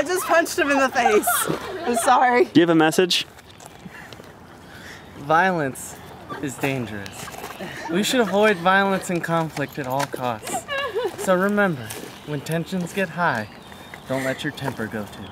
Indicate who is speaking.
Speaker 1: just punched him in the face. I'm sorry.
Speaker 2: Do you have a message?
Speaker 3: Violence is dangerous. We should avoid violence and conflict at all costs. So remember, when tensions get high, don't let your temper go too.